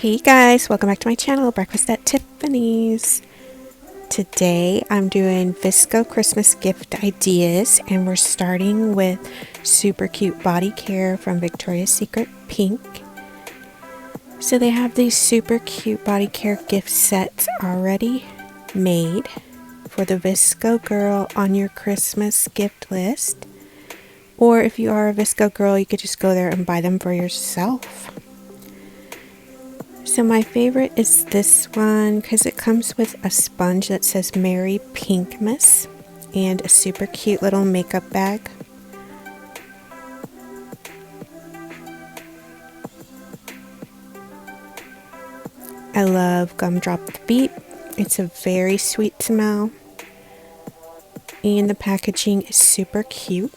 Hey guys, welcome back to my channel, Breakfast at Tiffany's. Today I'm doing VSCO Christmas Gift Ideas, and we're starting with super cute body care from Victoria's Secret Pink. So they have these super cute body care gift sets already made for the VSCO girl on your Christmas gift list. Or if you are a VSCO girl, you could just go there and buy them for yourself. So my favorite is this one because it comes with a sponge that says Merry Pinkmas and a super cute little makeup bag. I love Gumdrop the Beat. It's a very sweet smell. And the packaging is super cute.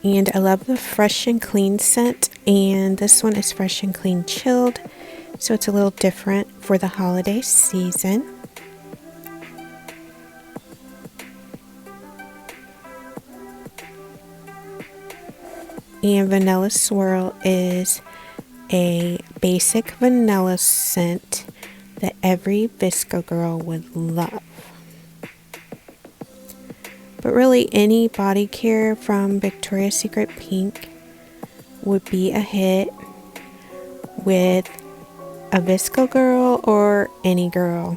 And I love the Fresh and Clean scent, and this one is Fresh and Clean Chilled, so it's a little different for the holiday season. And Vanilla Swirl is a basic vanilla scent that every VSCO girl would love. But really, any body care from Victoria's Secret Pink would be a hit with a VSCO girl or any girl.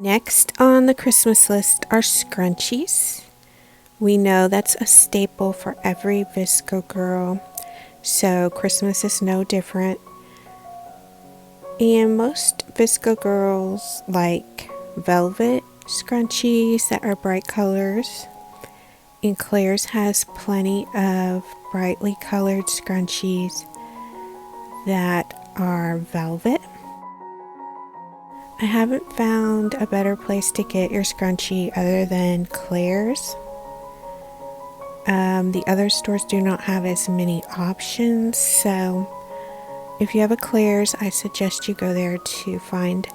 Next on the Christmas list are Scrunchies. We know that's a staple for every VSCO girl, so Christmas is no different. And most VSCO girls like velvet scrunchies that are bright colors, and Claire's has plenty of brightly colored scrunchies that are velvet. I haven't found a better place to get your scrunchie other than Claire's. The other stores do not have as many options, so if you have a Claire's, I suggest you go there to find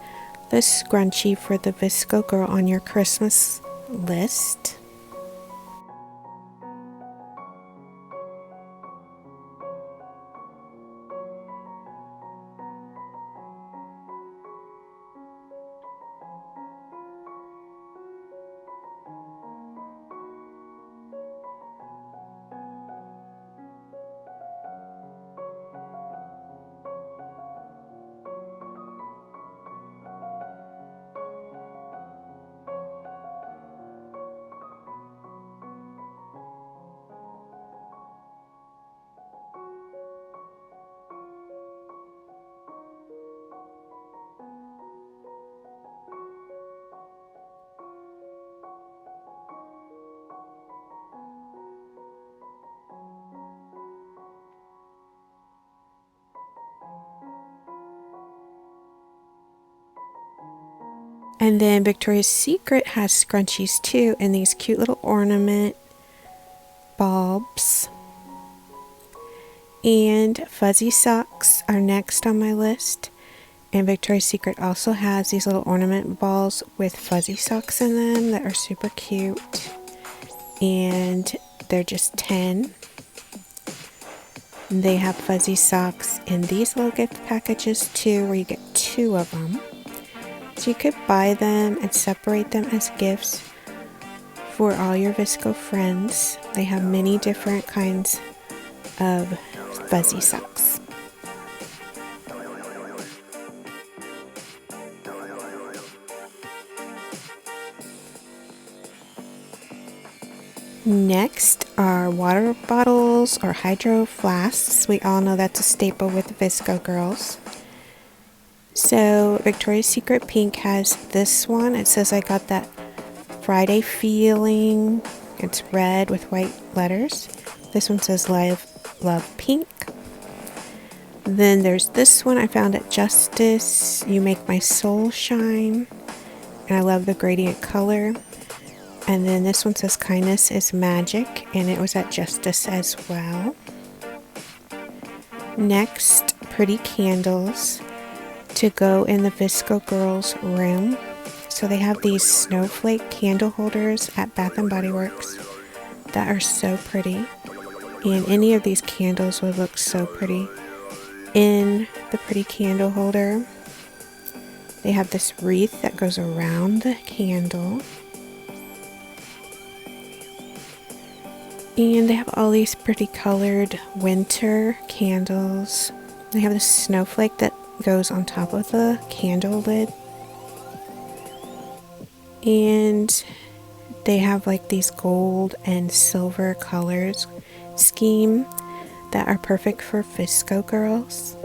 the scrunchie for the VSCO girl on your Christmas list. And then Victoria's Secret has scrunchies too, and these cute little ornament bulbs. And fuzzy socks are next on my list. And Victoria's Secret also has these little ornament balls with fuzzy socks in them that are super cute. And they're just 10. They have fuzzy socks in these little gift packages too, where you get 2 of them. So you could buy them and separate them as gifts for all your VSCO friends. They have many different kinds of fuzzy socks. Next are water bottles or hydro flasks. We all know that's a staple with VSCO girls. So Victoria's Secret Pink has this one. It says I got that Friday feeling. It's red with white letters. This one says Love Pink. Then there's this one I found at Justice. You Make My Soul Shine. And I love the gradient color. And then this one says kindness is magic, and it was at Justice as well. Next, pretty candles to go in the VSCO Girls room. So they have these snowflake candle holders at Bath and Body Works that are so pretty. And any of these candles would look so pretty in the pretty candle holder. They have this wreath that goes around the candle. And they have all these pretty colored winter candles. They have this snowflake that goes on top of the candle lid. And they have like these gold and silver colors scheme that are perfect for VSCO girls.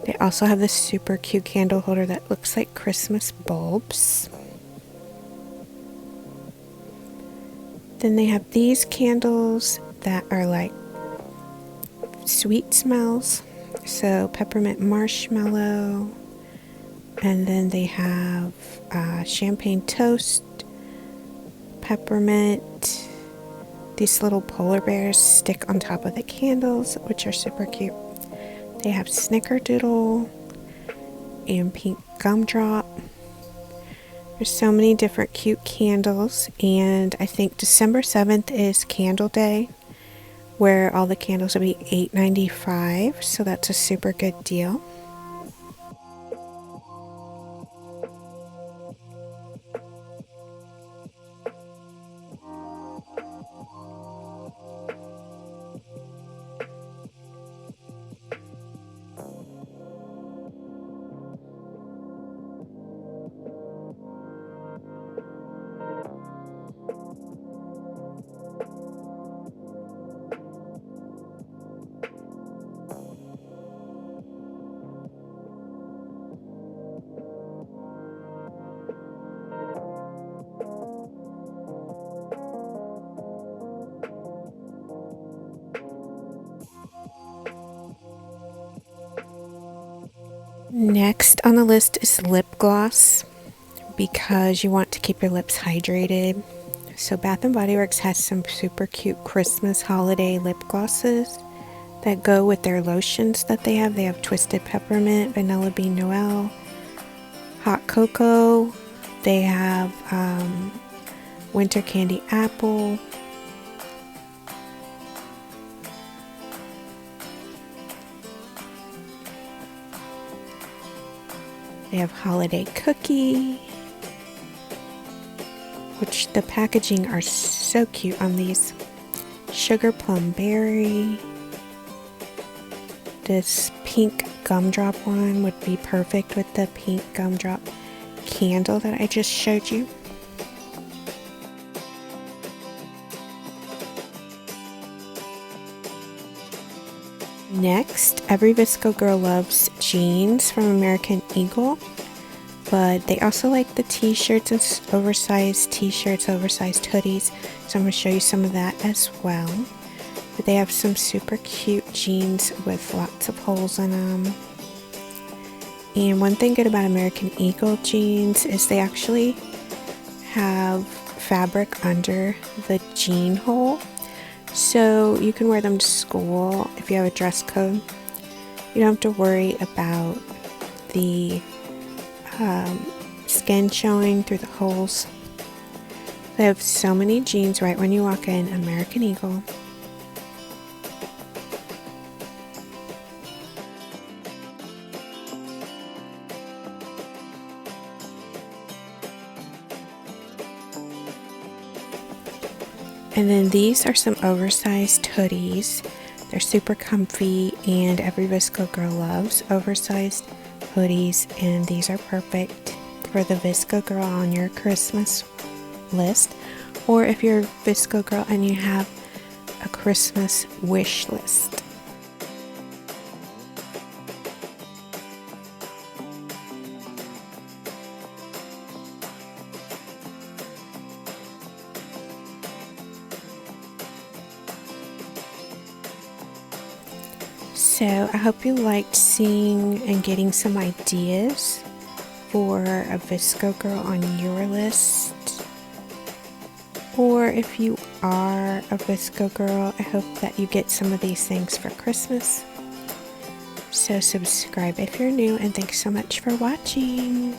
They also have this super cute candle holder that looks like Christmas bulbs. Then they have these candles that are like sweet smells. So peppermint marshmallow. And then they have champagne toast, peppermint. These little polar bears stick on top of the candles, which are super cute. They have snickerdoodle and pink gumdrop. There's so many different cute candles, and I think December 7th is Candle Day, where all the candles will be $8.95, so that's a super good deal. Next on the list is lip gloss, because you want to keep your lips hydrated. So Bath and Body Works has some super cute Christmas holiday lip glosses that go with their lotions that they have. They have Twisted Peppermint, Vanilla Bean Noel, Hot Cocoa. They have Winter Candy Apple. They have Holiday Cookie, which the packaging are so cute on these. Sugar Plum Berry. This pink gumdrop one would be perfect with the pink gumdrop candle that I just showed you. Next, every VSCO girl loves jeans from American Eagle, but they also like the t-shirts and oversized t-shirts, oversized hoodies, so I'm going to show you some of that as well. But they have some super cute jeans with lots of holes in them. And one thing good about American Eagle jeans is they actually have fabric under the jean hole, so you can wear them to school if you have a dress code. You don't have to worry about the skin showing through the holes. They have so many jeans right when you walk in. American Eagle. And then these are some oversized hoodies. They're super comfy, and every VSCO girl loves oversized hoodies, and these are perfect for the VSCO girl on your Christmas list, or if you're a VSCO girl and you have a Christmas wish list. So I hope you liked seeing and getting some ideas for a VSCO girl on your list. Or if you are a VSCO girl, I hope that you get some of these things for Christmas. So subscribe if you're new, and thanks so much for watching.